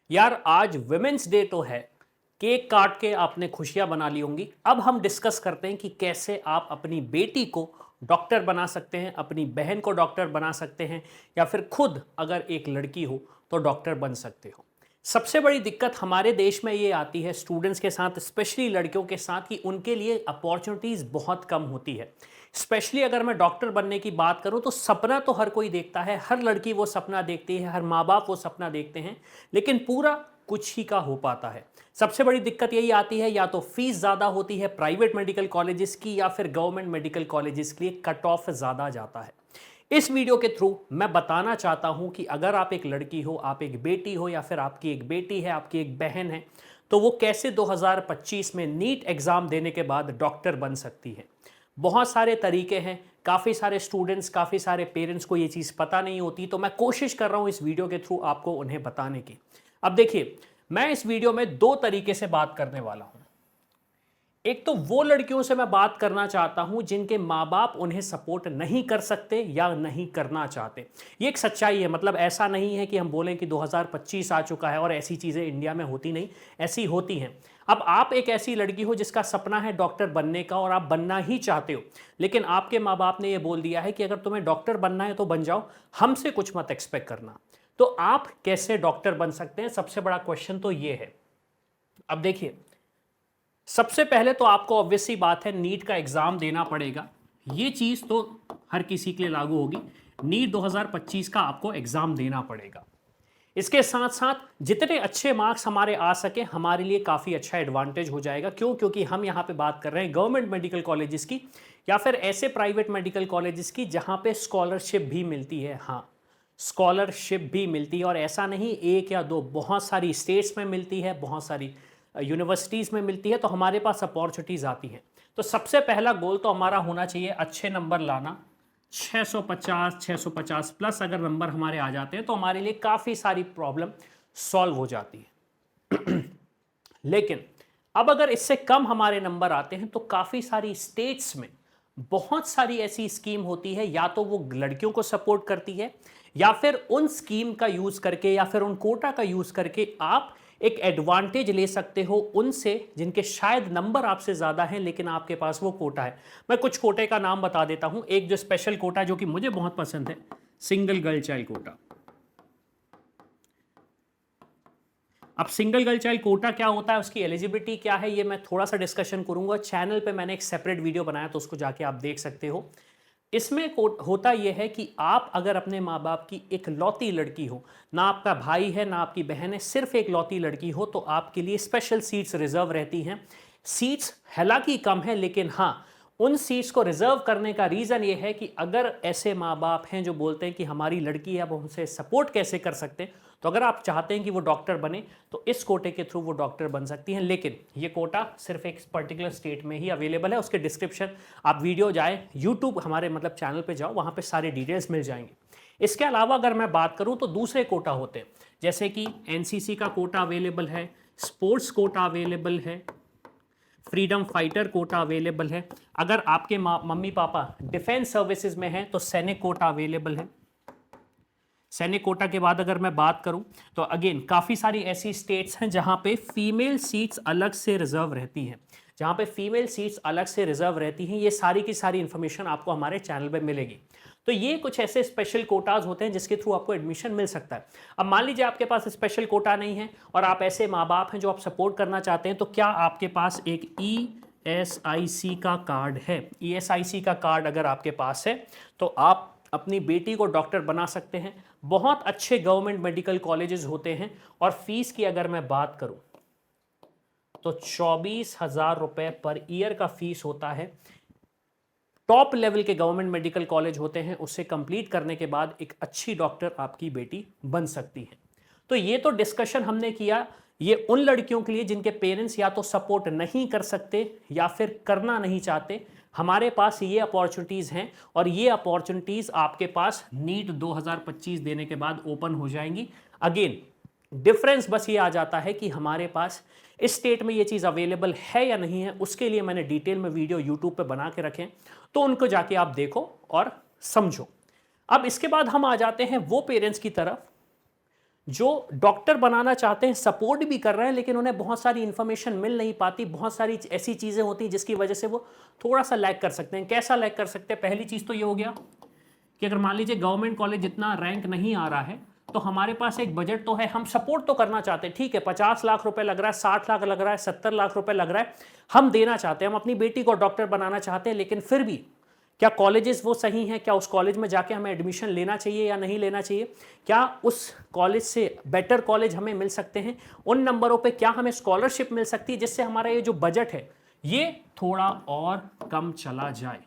यार आज women's day तो है। केक काट के आपने खुशियां बना ली होंगी। अब हम डिस्कस करते हैं कि कैसे आप अपनी बेटी को डॉक्टर बना सकते हैं, अपनी बहन को डॉक्टर बना सकते हैं, या फिर खुद अगर एक लड़की हो तो डॉक्टर बन सकते हो। सबसे बड़ी दिक्कत हमारे देश में ये आती है स्टूडेंट्स के साथ, स्पेशली लड़कियों के साथ, कि उनके लिए अपॉर्चुनिटीज़ बहुत कम होती है। स्पेशली अगर मैं डॉक्टर बनने की बात करूं तो सपना तो हर कोई देखता है, हर लड़की वो सपना देखती है, हर माँ बाप वो सपना देखते हैं, लेकिन पूरा कुछ ही का हो पाता है। सबसे बड़ी दिक्कत यही आती है, या तो फीस ज़्यादा होती है प्राइवेट मेडिकल कॉलेजेस की, या फिर गवर्नमेंट मेडिकल कॉलेजेस के लिए कट ऑफ ज़्यादा जाता है। इस वीडियो के थ्रू मैं बताना चाहता हूं कि अगर आप एक लड़की हो, आप एक बेटी हो, या फिर आपकी एक बेटी है, आपकी एक बहन है, तो वो कैसे 2025 में नीट एग्जाम देने के बाद डॉक्टर बन सकती है। बहुत सारे तरीके हैं, काफ़ी सारे स्टूडेंट्स, काफ़ी सारे पेरेंट्स को ये चीज़ पता नहीं होती, तो मैं कोशिश कर रहा हूं इस वीडियो के थ्रू आपको उन्हें बताने की। अब देखिए, मैं इस वीडियो में दो तरीके से बात करने वाला हूं। एक तो वो लड़कियों से मैं बात करना चाहता हूं जिनके माँ बाप उन्हें सपोर्ट नहीं कर सकते या नहीं करना चाहते। ये एक सच्चाई है, मतलब ऐसा नहीं है कि हम बोलें कि 2025 आ चुका है और ऐसी चीज़ें इंडिया में होती नहीं, ऐसी होती हैं। अब आप एक ऐसी लड़की हो जिसका सपना है डॉक्टर बनने का और आप बनना ही चाहते हो, लेकिन आपके माँ बाप ने ये बोल दिया है कि अगर तुम्हें डॉक्टर बनना है तो बन जाओ, हमसे कुछ मत एक्सपेक्ट करना। तो आप कैसे डॉक्टर बन सकते हैं, सबसे बड़ा क्वेश्चन तो ये है। अब देखिए, सबसे पहले तो आपको ऑब्वियस सी बात है, नीट का एग्जाम देना पड़ेगा। ये चीज तो हर किसी के लिए लागू होगी। नीट 2025 का आपको एग्जाम देना पड़ेगा। इसके साथ साथ जितने अच्छे मार्क्स हमारे आ सके, हमारे लिए काफ़ी अच्छा एडवांटेज हो जाएगा। क्यों? क्योंकि हम यहाँ पे बात कर रहे हैं गवर्नमेंट मेडिकल कॉलेजेस की, या फिर ऐसे प्राइवेट मेडिकल कॉलेजेस की जहाँ पे स्कॉलरशिप भी मिलती है। हाँ, स्कॉलरशिप भी मिलती है, और ऐसा नहीं एक या दो, बहुत सारी स्टेट्स में मिलती है, बहुत सारी यूनिवर्सिटीज़ में मिलती है, तो हमारे पास अपॉर्चुनिटीज़ आती हैं। तो सबसे पहला गोल तो हमारा होना चाहिए अच्छे नंबर लाना। 650 प्लस अगर नंबर हमारे आ जाते हैं तो हमारे लिए काफ़ी सारी प्रॉब्लम सॉल्व हो जाती है। लेकिन अब अगर इससे कम हमारे नंबर आते हैं तो काफ़ी सारी स्टेट्स में बहुत सारी ऐसी स्कीम होती है, या तो वो लड़कियों को सपोर्ट करती है, या फिर उन स्कीम का यूज़ करके, या फिर उन कोटा का यूज़ करके आप एक एडवांटेज ले सकते हो उनसे जिनके शायद नंबर आपसे ज़्यादा हैं लेकिन आपके पास वो कोटा है। मैं कुछ कोटे का नाम बता देता हूं। एक जो स्पेशल कोटा जो कि मुझे बहुत पसंद है, सिंगल गर्ल चाइल्ड कोटा। अब सिंगल गर्ल चाइल्ड कोटा क्या होता है, उसकी एलिजिबिलिटी क्या है, ये मैं थोड़ा सा डिस्कशन करूंगा। चैनल पे मैंने एक सेपरेट वीडियो बनाया, तो उसको जाके आप देख सकते हो। इसमें होता यह है कि आप अगर अपने माँ बाप की एक लौती लड़की हो, ना आपका भाई है ना आपकी बहन है, सिर्फ एक लौती लड़की हो, तो आपके लिए स्पेशल सीट्स रिजर्व रहती हैं। सीट्स हालांकि कम है, लेकिन हाँ, उन सीट्स को रिजर्व करने का रीज़न ये है कि अगर ऐसे माँ बाप हैं जो बोलते हैं कि हमारी लड़की है, अब उनसे सपोर्ट कैसे कर सकते हैं, तो अगर आप चाहते हैं कि वो डॉक्टर बने तो इस कोटे के थ्रू वो डॉक्टर बन सकती हैं। लेकिन ये कोटा सिर्फ एक पर्टिकुलर स्टेट में ही अवेलेबल है। उसके डिस्क्रिप्शन, आप वीडियो जाए यूट्यूब हमारे मतलब चैनल पे जाओ, वहाँ पे सारे डिटेल्स मिल जाएंगे। इसके अलावा अगर मैं बात करूँ तो दूसरे कोटा होते हैं, जैसे कि एनसीसी का कोटा अवेलेबल है, स्पोर्ट्स कोटा अवेलेबल है, फ्रीडम फाइटर कोटा अवेलेबल है। अगर आपके मम्मी पापा डिफेंस सर्विसेज में हैं तो सैनिक कोटा अवेलेबल है। सैनिक कोटा के बाद अगर मैं बात करूं तो अगेन काफ़ी सारी ऐसी स्टेट्स हैं जहां पे फीमेल सीट्स अलग से रिजर्व रहती हैं। जहां पे फीमेल सीट्स अलग से रिजर्व रहती हैं, ये सारी की सारी इंफॉर्मेशन आपको हमारे चैनल पे मिलेगी। तो ये कुछ ऐसे स्पेशल कोटाज होते हैं जिसके थ्रू आपको एडमिशन मिल सकता है। अब मान लीजिए आपके पास स्पेशल कोटा नहीं है और आप ऐसे माँ बाप हैं जो आप सपोर्ट करना चाहते हैं, तो क्या आपके पास एक ESIC का कार्ड है? ESIC का कार्ड अगर आपके पास है तो आप अपनी बेटी को डॉक्टर बना सकते हैं। बहुत अच्छे गवर्नमेंट मेडिकल कॉलेजेस होते हैं, और फीस की अगर मैं बात करूं तो 24,000 रुपए पर ईयर का फीस होता है। टॉप लेवल के गवर्नमेंट मेडिकल कॉलेज होते हैं, उससे कंप्लीट करने के बाद एक अच्छी डॉक्टर आपकी बेटी बन सकती है। तो ये तो डिस्कशन हमने किया, ये उन लड़कियों के लिए जिनके पेरेंट्स या तो सपोर्ट नहीं कर सकते या फिर करना नहीं चाहते। हमारे पास ये अपॉर्चुनिटीज़ हैं, और ये अपॉर्चुनिटीज़ आपके पास नीट 2025 देने के बाद ओपन हो जाएंगी। अगेन डिफरेंस बस ये आ जाता है कि हमारे पास इस स्टेट में ये चीज़ अवेलेबल है या नहीं है। उसके लिए मैंने डिटेल में वीडियो यूट्यूब पे बना के रखें, तो उनको जाके आप देखो और समझो। अब इसके बाद हम आ जाते हैं वो पेरेंट्स की तरफ जो डॉक्टर बनाना चाहते हैं, सपोर्ट भी कर रहे हैं, लेकिन उन्हें बहुत सारी इंफॉर्मेशन मिल नहीं पाती, बहुत सारी ऐसी चीज़ें होती हैं जिसकी वजह से वो थोड़ा सा लैग कर सकते हैं। कैसा लैग कर सकते हैं? पहली चीज़ तो ये हो गया कि अगर मान लीजिए गवर्नमेंट कॉलेज जितना रैंक नहीं आ रहा है, तो हमारे पास एक बजट तो है, हम सपोर्ट तो करना चाहते हैं, ठीक है 50 लाख रुपए लग रहा है, 60 लाख लग रहा है, 70 लाख रुपए लग रहा है, हम देना चाहते हैं, हम अपनी बेटी को डॉक्टर बनाना चाहते हैं, लेकिन फिर भी क्या कॉलेजेस वो सही हैं? क्या उस कॉलेज में जाके हमें एडमिशन लेना चाहिए या नहीं लेना चाहिए? क्या उस कॉलेज से बेटर कॉलेज हमें मिल सकते हैं? उन नंबरों पे क्या हमें स्कॉलरशिप मिल सकती है जिससे हमारा ये जो बजट है ये थोड़ा और कम चला जाए?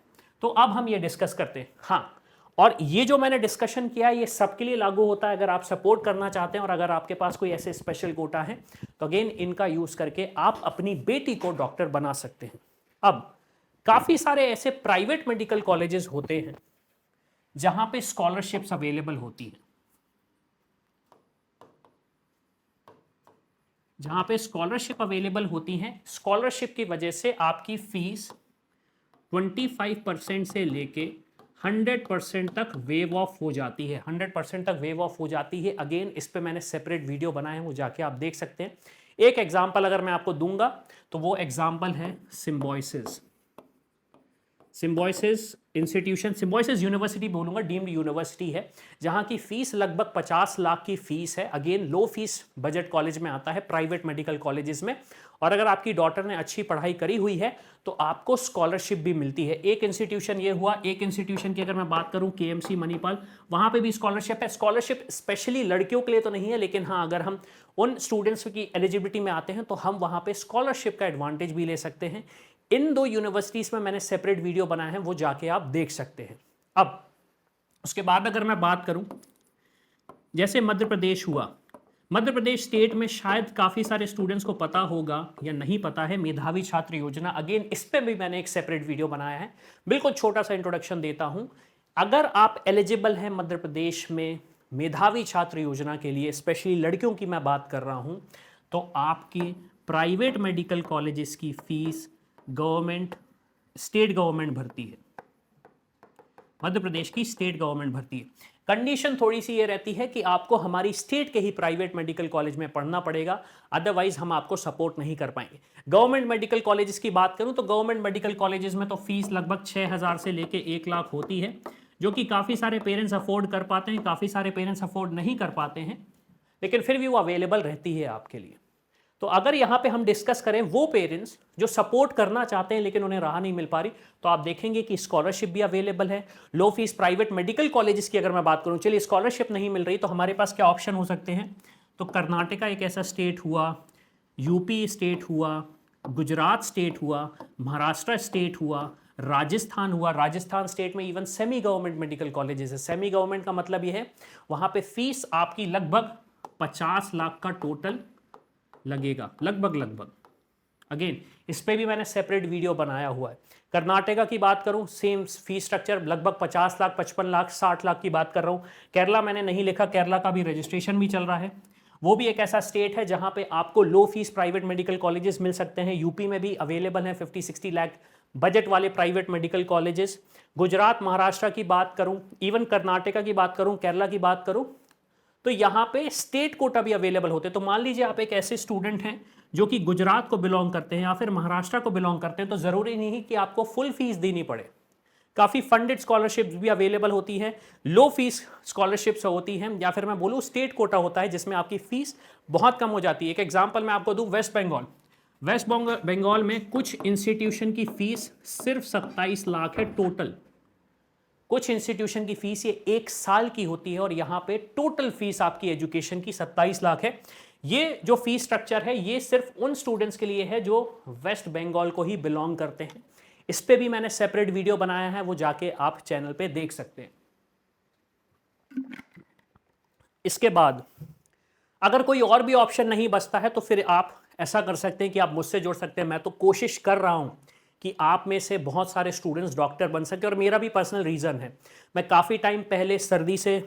तो अब हम ये डिस्कस करते हैं। हाँ, और ये जो मैंने डिस्कशन किया ये सबके लिए लागू होता है अगर आप सपोर्ट करना चाहते हैं और अगर आपके पास कोई ऐसे स्पेशल कोटा है, तो अगेन इनका यूज करके आप अपनी बेटी को डॉक्टर बना सकते हैं। अब काफी सारे ऐसे प्राइवेट मेडिकल कॉलेजेस होते हैं जहां पे स्कॉलरशिप्स अवेलेबल होती हैं, जहां पे स्कॉलरशिप अवेलेबल होती हैं। स्कॉलरशिप की वजह से आपकी फीस 25% से लेके 100% तक वेव ऑफ हो जाती है, 100% तक वेव ऑफ हो जाती है। अगेन इस पे मैंने सेपरेट वीडियो बनाए हैं, वो जाके आप देख सकते हैं। एक एग्जांपल अगर मैं आपको दूंगा तो वो एग्जांपल है सिम्बोयसिस। सिम्बोयसिस इंस्टीट्यूशन, सिम्बोयसिस यूनिवर्सिटी बोलूंगा, डीम्ड यूनिवर्सिटी है, जहां की फीस लगभग 50 लाख की फीस है। अगेन लो फीस बजट कॉलेज में आता है प्राइवेट मेडिकल कॉलेजेस में। और अगर आपकी डॉटर ने अच्छी पढ़ाई करी हुई है तो आपको स्कॉलरशिप भी मिलती है। एक इंस्टीट्यूशन ये हुआ, एक इंस्टीट्यूशन की अगर मैं बात करूं केएमसी मणिपाल, वहां पे भी स्कॉलरशिप है। स्कॉलरशिप स्पेशली लड़कियों के लिए तो नहीं है, लेकिन हाँ अगर हम उन स्टूडेंट्स की एलिजिबिलिटी में आते हैं तो हम वहां पे स्कॉलरशिप का एडवांटेज भी ले सकते हैं। इन दो यूनिवर्सिटीज में मैंने सेपरेट वीडियो बनाए हैं, वो जाके आप देख सकते हैं। अब उसके बाद अगर मैं बात करूं, जैसे मध्य प्रदेश हुआ, मध्य प्रदेश स्टेट में शायद काफी सारे स्टूडेंट्स को पता होगा या नहीं पता है, मेधावी छात्र योजना। अगेन इस पे भी मैंने एक सेपरेट वीडियो बनाया है, बिल्कुल छोटा सा इंट्रोडक्शन देता हूं। अगर आप एलिजिबल हैं मध्य प्रदेश में मेधावी छात्र योजना के लिए, स्पेशली लड़कियों की मैं बात कर रहा हूं, तो आपकी प्राइवेट मेडिकल कॉलेजेस की फीस गवर्नमेंट, स्टेट गवर्नमेंट भरती है, मध्य प्रदेश की स्टेट गवर्नमेंट भरती है। कंडीशन थोड़ी सी ये रहती है कि आपको हमारी स्टेट के ही प्राइवेट मेडिकल कॉलेज में पढ़ना पड़ेगा, अदरवाइज हम आपको सपोर्ट नहीं कर पाएंगे। गवर्नमेंट मेडिकल कॉलेजेस की बात करूं तो गवर्नमेंट मेडिकल कॉलेजेस में तो फीस लगभग 6,000 से लेके 1 लाख होती है, जो कि काफ़ी सारे पेरेंट्स अफोर्ड कर पाते हैं, काफ़ी सारे पेरेंट्स अफोर्ड नहीं कर पाते हैं, लेकिन फिर भी वो अवेलेबल रहती है आपके लिए। तो अगर यहाँ पे हम डिस्कस करें वो पेरेंट्स जो सपोर्ट करना चाहते हैं लेकिन उन्हें राह नहीं मिल पा रही, तो आप देखेंगे कि स्कॉलरशिप भी अवेलेबल है। लो फीस प्राइवेट मेडिकल कॉलेजेस की अगर मैं बात करूँ, चलिए स्कॉलरशिप नहीं मिल रही तो हमारे पास क्या ऑप्शन हो सकते हैं? तो कर्नाटका एक ऐसा स्टेट हुआ, यूपी स्टेट हुआ, गुजरात स्टेट हुआ, महाराष्ट्र स्टेट हुआ, राजस्थान हुआ। राजस्थान स्टेट में even semi government medical colleges है। सेमी गवर्नमेंट का मतलब यह है वहाँ पे फीस आपकी लगभग 50 लाख का टोटल लगेगा, लगभग। अगेन इस पे भी मैंने सेपरेट वीडियो बनाया हुआ है। कर्नाटका की बात करूं, सेम फीस स्ट्रक्चर, लगभग 50 लाख, 55 लाख, 60 लाख की बात कर रहा हूं। केरला मैंने नहीं लिखा, केरला का भी रजिस्ट्रेशन भी चल रहा है। वो भी एक ऐसा स्टेट है जहां पे आपको लो फीस प्राइवेट मेडिकल कॉलेजेस मिल सकते हैं। यूपी में भी अवेलेबल हैं 50-60 लाख बजट वाले private medical colleges. Gujarat, Maharashtra की बात करूं, इवन कर्नाटका की बात करूं, केरला की बात करूं, तो यहाँ पे स्टेट कोटा भी अवेलेबल होते हैं। तो मान लीजिए आप एक ऐसे स्टूडेंट हैं जो कि गुजरात को बिलोंग करते हैं या फिर महाराष्ट्र को बिलोंग करते हैं, तो जरूरी नहीं कि आपको फुल फीस देनी पड़े। काफ़ी फंडेड स्कॉलरशिप्स भी अवेलेबल होती हैं, लो फीस स्कॉलरशिप्स होती हैं, या फिर मैं बोलूँ स्टेट कोटा होता है जिसमें आपकी फीस बहुत कम हो जाती है। एक एग्जाम्पल मैं आपको दूँ, वेस्ट बंगाल, वेस्ट बंगाल में कुछ इंस्टीट्यूशन की फीस सिर्फ 27 लाख है टोटल। कुछ इंस्टीट्यूशन की फीस ये 1 साल की होती है और यहाँ पे टोटल फीस आपकी एजुकेशन की 27 लाख है। ये जो फीस स्ट्रक्चर है ये सिर्फ उन स्टूडेंट्स के लिए है जो वेस्ट बंगाल को ही बिलोंग करते हैं। इस पे भी मैंने सेपरेट वीडियो बनाया है, वो जाके आप चैनल पे देख सकते हैं। इसके बाद अगर कोई और भी ऑप्शन नहीं बचता है तो फिर आप ऐसा कर सकते हैं कि आप मुझसे जुड़ सकते हैं। मैं तो कोशिश कर रहा हूं कि आप में से बहुत सारे स्टूडेंट्स डॉक्टर बन सके, और मेरा भी पर्सनल रीज़न है। मैं काफ़ी टाइम पहले सर्दी से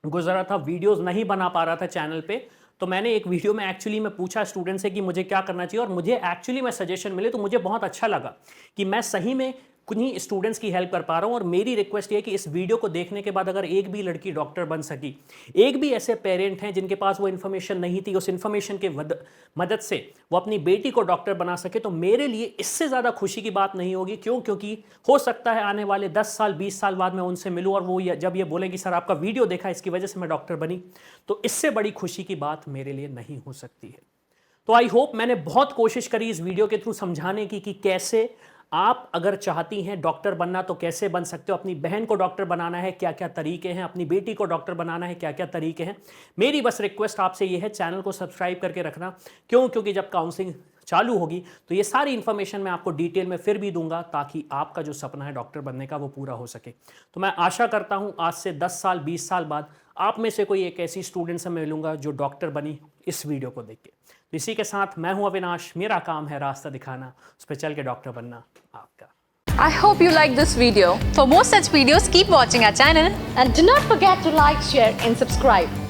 गुजरा था, वीडियोस नहीं बना पा रहा था चैनल पे, तो मैंने एक वीडियो में एक्चुअली मैं पूछा स्टूडेंट से कि मुझे क्या करना चाहिए, और मुझे एक्चुअली में सजेशन मिले तो मुझे बहुत अच्छा लगा कि मैं सही में कुछ स्टूडेंट्स की हेल्प कर पा रहा हूं। और मेरी रिक्वेस्ट ये है कि इस वीडियो को देखने के बाद अगर एक भी लड़की डॉक्टर बन सकी, एक भी ऐसे पेरेंट हैं जिनके पास वो इन्फॉर्मेशन नहीं थी, उस इन्फॉर्मेशन के मदद से वो अपनी बेटी को डॉक्टर बना सके, तो मेरे लिए इससे ज़्यादा खुशी की बात नहीं होगी। क्यों? क्योंकि हो सकता है आने वाले 10 साल 20 साल बाद मैं उनसे मिलूँ और वो जब ये बोलेंगे सर आपका वीडियो देखा इसकी वजह से मैं डॉक्टर बनी, तो इससे बड़ी खुशी की बात मेरे लिए नहीं हो सकती है। तो आई होप मैंने बहुत कोशिश करी इस वीडियो के थ्रू समझाने की कि कैसे आप अगर चाहती हैं डॉक्टर बनना तो कैसे बन सकते हो, अपनी बहन को डॉक्टर बनाना है क्या क्या तरीके हैं, अपनी बेटी को डॉक्टर बनाना है क्या क्या तरीके हैं। मेरी बस रिक्वेस्ट आपसे ये है, चैनल को सब्सक्राइब करके रखना। क्यों? क्योंकि जब काउंसलिंग चालू होगी तो ये सारी इन्फॉर्मेशन मैं आपको डिटेल में फिर भी दूंगा, ताकि आपका जो सपना है डॉक्टर बनने का वो पूरा हो सके। तो मैं आशा करता हूँ आज से 10 साल 20 साल बाद आप में से कोई एक ऐसी स्टूडेंट से मैं मिलूंगा जो डॉक्टर बनी इस वीडियो को देख के। तो इसी के साथ मैं हूं अविनाश, मेरा काम है रास्ता दिखाना, उस पर चल के डॉक्टर बनना आपका। I hope you like this video. For more such videos, keep watching our channel. And do not forget to like, share and subscribe.